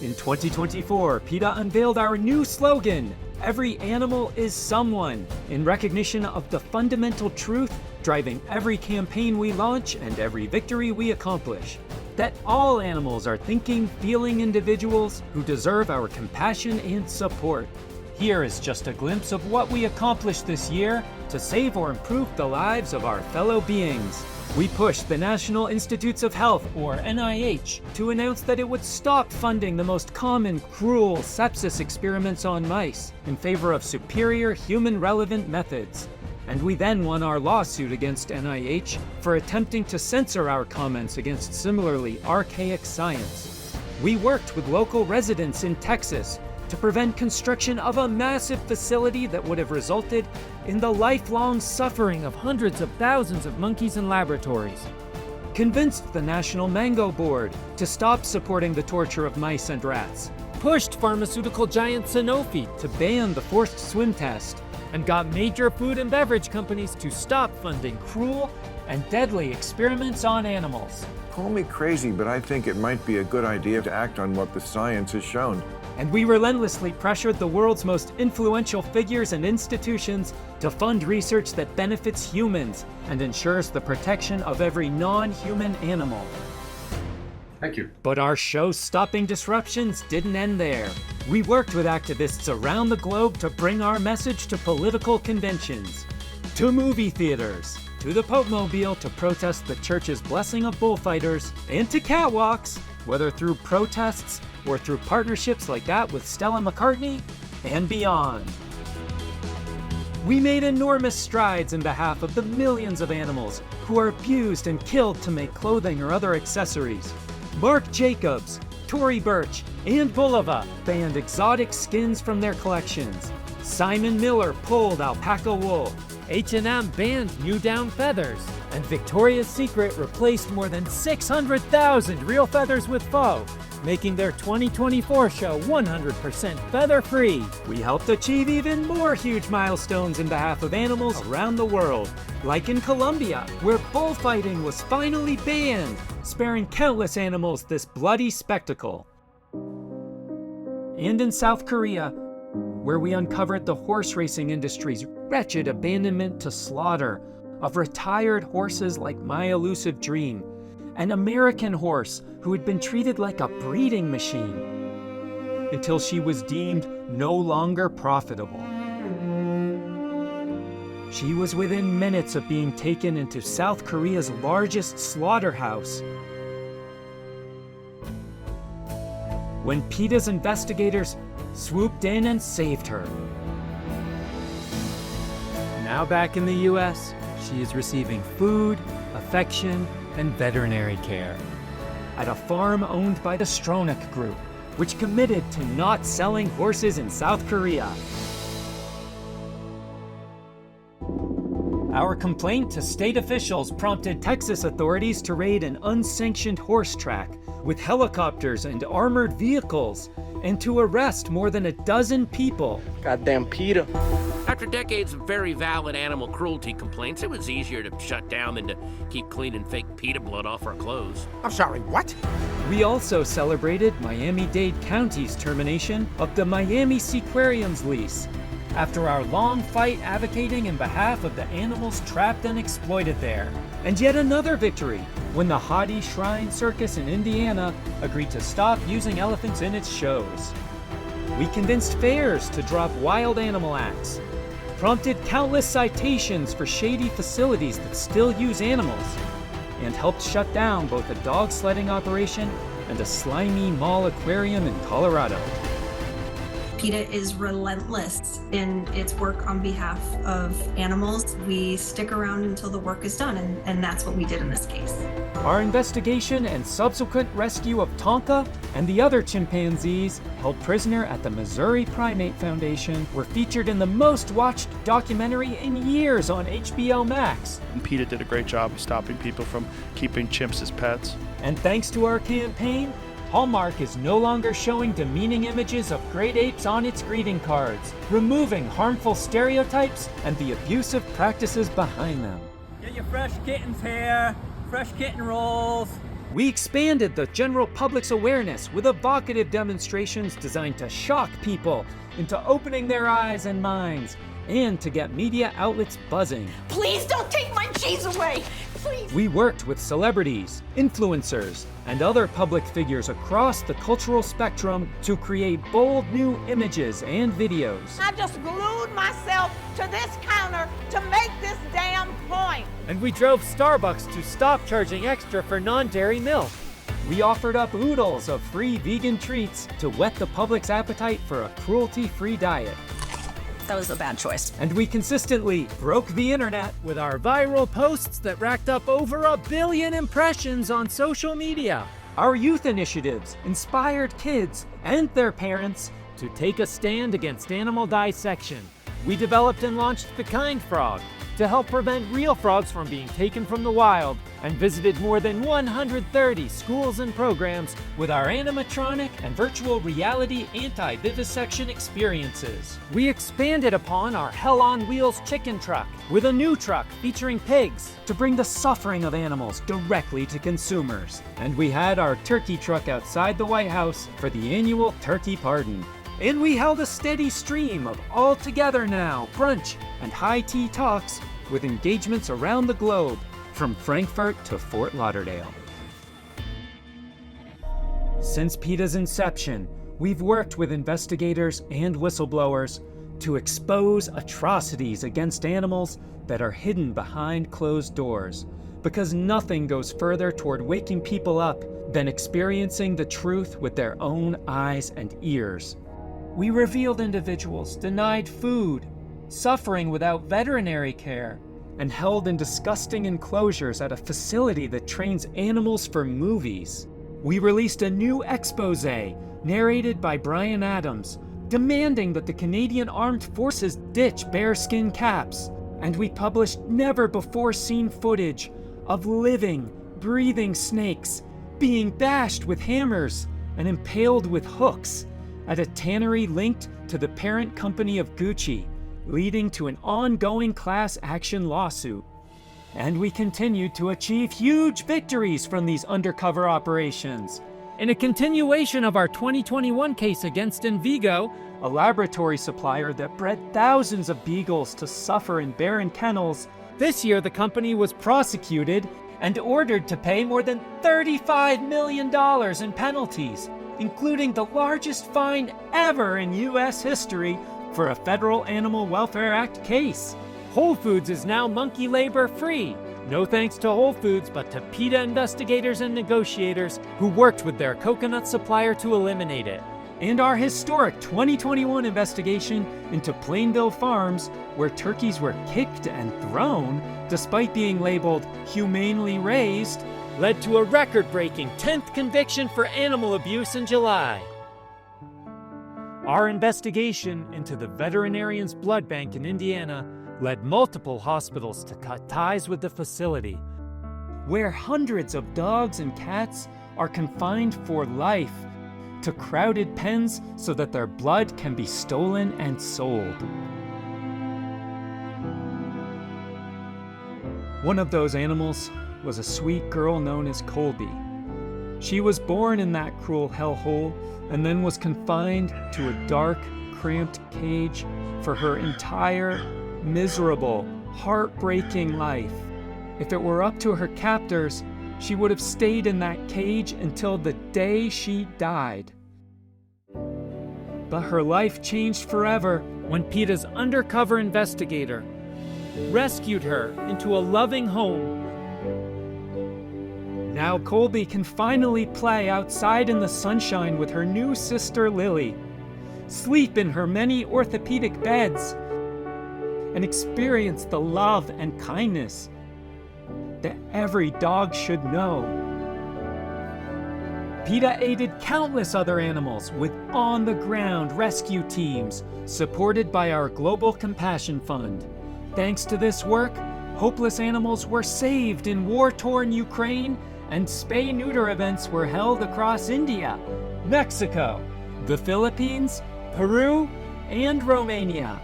In 2024, PETA unveiled our new slogan, "Every animal is someone," in recognition of the fundamental truth driving every campaign we launch and every victory we accomplish. That all animals are thinking, feeling individuals who deserve our compassion and support. Here is just a glimpse of what we accomplished this year to save or improve the lives of our fellow beings. We pushed the National Institutes of Health, or NIH, to announce that it would stop funding the most common, cruel sepsis experiments on mice in favor of superior human-relevant methods. And we then won our lawsuit against NIH for attempting to censor our comments against similarly archaic science. We worked with local residents in Texas to prevent construction of a massive facility that would have resulted in the lifelong suffering of hundreds of thousands of monkeys in laboratories. Convinced the National Mango Board to stop supporting the torture of mice and rats. Pushed pharmaceutical giant Sanofi to ban the forced swim test. And got major food and beverage companies to stop funding cruel and deadly experiments on animals. Call me crazy, but I think it might be a good idea to act on what the science has shown. And we relentlessly pressured the world's most influential figures and institutions to fund research that benefits humans and ensures the protection of every non-human animal. Thank you. But our show-stopping disruptions didn't end there. We worked with activists around the globe to bring our message to political conventions, to movie theaters, to the Pope Mobile to protest the church's blessing of bullfighters, and to catwalks, whether through protests or through partnerships like that with Stella McCartney, and beyond. We made enormous strides in behalf of the millions of animals who are abused and killed to make clothing or other accessories. Marc Jacobs, Tory Burch, and Bulova banned exotic skins from their collections. Simon Miller pulled alpaca wool. H&M banned new down feathers. And Victoria's Secret replaced more than 600,000 real feathers with faux, making their 2024 show 100% feather-free. We helped achieve even more huge milestones in behalf of animals around the world, like in Colombia, where bullfighting was finally banned, sparing countless animals this bloody spectacle. And in South Korea, where we uncovered the horse racing industry's wretched abandonment to slaughter of retired horses like My Elusive Dream, an American horse who had been treated like a breeding machine until she was deemed no longer profitable. She was within minutes of being taken into South Korea's largest slaughterhouse when PETA's investigators swooped in and saved her. Now back in the US, she is receiving food, affection, and veterinary care at a farm owned by the Stronach Group, which committed to not selling horses in South Korea. Our complaint to state officials prompted Texas authorities to raid an unsanctioned horse track with helicopters and armored vehicles, and to arrest more than a dozen people. Goddamn PETA. After decades of very valid animal cruelty complaints, it was easier to shut down than to keep cleaning fake PETA blood off our clothes. I'm sorry, what? We also celebrated Miami-Dade County's termination of the Miami Seaquarium's lease, after our long fight advocating in behalf of the animals trapped and exploited there. And yet another victory, when the Hadi Shrine Circus in Indiana agreed to stop using elephants in its shows. We convinced fairs to drop wild animal acts, prompted countless citations for shady facilities that still use animals, and helped shut down both a dog sledding operation and a slimy mall aquarium in Colorado. PETA is relentless in its work on behalf of animals. We stick around until the work is done, and that's what we did in this case. Our investigation and subsequent rescue of Tonka and the other chimpanzees held prisoner at the Missouri Primate Foundation were featured in the most watched documentary in years on HBO Max. And PETA did a great job of stopping people from keeping chimps as pets. And thanks to our campaign, Hallmark is no longer showing demeaning images of great apes on its greeting cards, removing harmful stereotypes and the abusive practices behind them. Get your fresh kittens here, fresh kitten rolls. We expanded the general public's awareness with evocative demonstrations designed to shock people into opening their eyes and minds and to get media outlets buzzing. Please don't take my cheese away! Please! We worked with celebrities, influencers, and other public figures across the cultural spectrum to create bold new images and videos. I just glued myself to this counter to make this damn point. And we drove Starbucks to stop charging extra for non-dairy milk. We offered up oodles of free vegan treats to whet the public's appetite for a cruelty-free diet. That was a bad choice. And we consistently broke the internet with our viral posts that racked up over 1 billion impressions on social media. Our youth initiatives inspired kids and their parents to take a stand against animal dissection. We developed and launched the Kind Frog to help prevent real frogs from being taken from the wild, and visited more than 130 schools and programs with our animatronic and virtual reality anti-vivisection experiences. We expanded upon our Hell on Wheels chicken truck with a new truck featuring pigs to bring the suffering of animals directly to consumers. And we had our turkey truck outside the White House for the annual turkey pardon. And we held a steady stream of All Together Now brunch and high tea talks with engagements around the globe, from Frankfurt to Fort Lauderdale. Since PETA's inception, we've worked with investigators and whistleblowers to expose atrocities against animals that are hidden behind closed doors, because nothing goes further toward waking people up than experiencing the truth with their own eyes and ears. We revealed individuals denied food, suffering without veterinary care, and held in disgusting enclosures at a facility that trains animals for movies. We released a new expose narrated by Brian Adams, demanding that the Canadian Armed Forces ditch bearskin caps, and we published never-before-seen footage of living, breathing snakes being bashed with hammers and impaled with hooks at a tannery linked to the parent company of Gucci, leading to an ongoing class action lawsuit. And we continued to achieve huge victories from these undercover operations. In a continuation of our 2021 case against Envigo, a laboratory supplier that bred thousands of beagles to suffer in barren kennels, this year the company was prosecuted and ordered to pay more than $35 million in penalties, including the largest fine ever in U.S. history for a Federal Animal Welfare Act case. Whole Foods is now monkey labor free. No thanks to Whole Foods, but to PETA investigators and negotiators who worked with their coconut supplier to eliminate it. And our historic 2021 investigation into Plainville Farms, where turkeys were kicked and thrown despite being labeled humanely raised, led to a record-breaking 10th conviction for animal abuse in July. Our investigation into the veterinarian's blood bank in Indiana led multiple hospitals to cut ties with the facility, where hundreds of dogs and cats are confined for life to crowded pens so that their blood can be stolen and sold. One of those animals was a sweet girl known as Colby. She was born in that cruel hellhole and then was confined to a dark, cramped cage for her entire, miserable, heartbreaking life. If it were up to her captors, she would have stayed in that cage until the day she died. But her life changed forever when PETA's undercover investigator rescued her into a loving home. Now Colby can finally play outside in the sunshine with her new sister Lily, sleep in her many orthopedic beds, and experience the love and kindness that every dog should know. PETA aided countless other animals with on-the-ground rescue teams supported by our Global Compassion Fund. Thanks to this work, hopeless animals were saved in war-torn Ukraine, and spay-neuter events were held across India, Mexico, the Philippines, Peru, and Romania.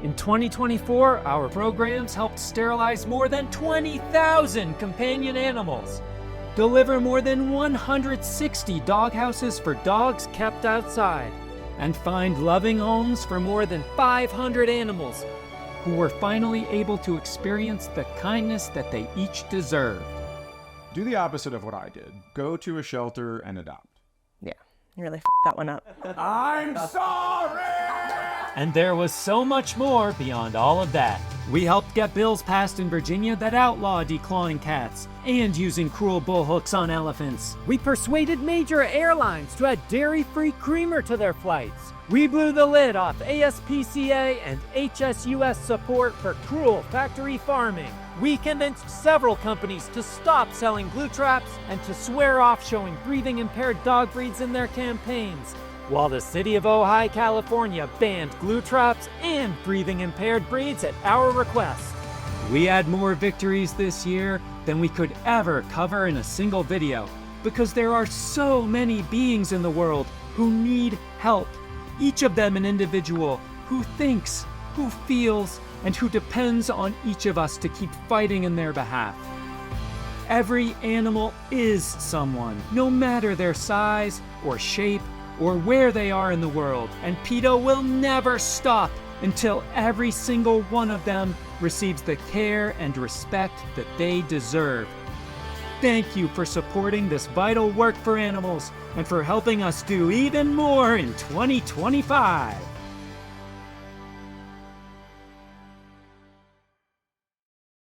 In 2024, our programs helped sterilize more than 20,000 companion animals. deliver more than 160 dog houses for dogs kept outside, and find loving homes for more than 500 animals who were finally able to experience the kindness that they each deserved. Do the opposite of what I did. Go to a shelter and adopt. Yeah, you really that one up. I'm sorry! And there was so much more beyond all of that. We helped get bills passed in Virginia that outlaw declawing cats and using cruel bull hooks on elephants. We persuaded major airlines to add dairy-free creamer to their flights. We blew the lid off ASPCA and HSUS support for cruel factory farming. We convinced several companies to stop selling glue traps and to swear off showing breathing-impaired dog breeds in their campaigns, while the city of Ojai, California banned glue traps and breathing-impaired breeds at our request. We had more victories this year than we could ever cover in a single video, because there are so many beings in the world who need help, each of them an individual who thinks, who feels, and who depends on each of us to keep fighting in their behalf. Every animal is someone, no matter their size or shape or where they are in the world, and PETA will never stop until every single one of them receives the care and respect that they deserve. Thank you for supporting this vital work for animals and for helping us do even more in 2025.